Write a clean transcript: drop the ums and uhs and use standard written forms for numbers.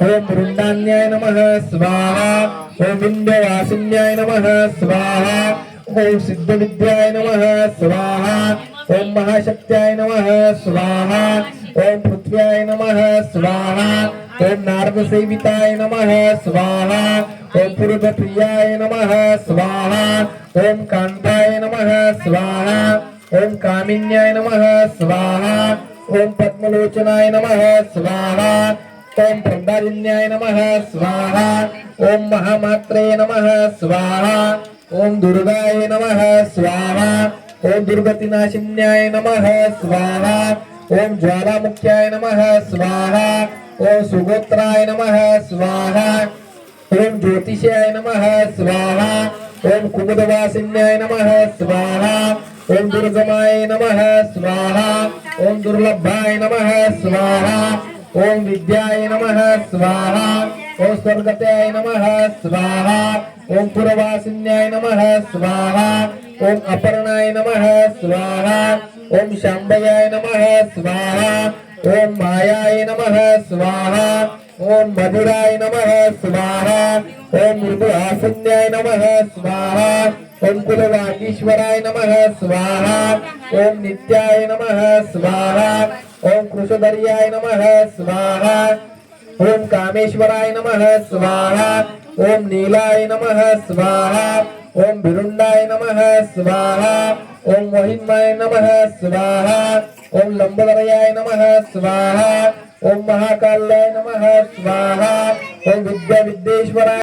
ओम वृंदान्याय नमः स्वाहा। ओम विंध्यवासिन्याय नमः स्वाहा। ओम सिद्धविद्याय नमः स्वाहा। ओम महाशक्त्याय नमः स्वाहा। ओम पृथ्व्याय नमः स्वाहा। ओम नारदसेविताय नमः स्वाहा। ओम पुरुषप्रियाय नमः स्वाहा। ओम कांताय नमः स्वाहा। ओम कामिन्याय नमः स्वाहा। ओम पद्मलोचनाय नमः स्वाहा। ओम प्रदारिण्याय नमः स्वाहा। ओम महामात्रे नमः स्वाहा। ओम दुर्गाय नमः स्वाहा। ओम दुर्गतिनाशिन्याय नमः स्वाहा। ओम ज्वालामुख्याय नमः स्वाहा। ओम सुगोत्राय नमः स्वाहा। ओम ज्योतिषाय नमः स्वाहा। ओम कुमुदवासिन्याय नमः स्वाहा। ओम दुर्गमाय नमः स्वाहा। ओम दुर्लभाय नमः स्वाहा। ओम विद्याय नमः स्वाहा। ओम स्वर्गत्याय नमः स्वाहा। ओम पुरवासिन्याय नमः स्वाहा। ओम अपर्णाय नमः स्वाहा। ओम शाम्बयाय नमः स्वाहा। ओम मायाय नमः स्वाहा। ओम मधुराय नमः स्वाहा। ओम मृदुहासन्याय नमः स्वाहा। ओम कुलवागीश्वराय नमः स्वाहा। ओम नित्याय नमः स्वाहा। ओम कृषधर्याय नमः स्वाहा। ओम कामेश्वराय नमः स्वाहा। ओम नीलाय नमः स्वाहा। ओम भिरुंडाय नमः स्वाहा। ओम महिमाय नमः स्वाहा। ओम लंबोदराय नमः स्वाहा। ओम महाकालाय नमः स्वाहा। ओम विद्या विद्येश्वराय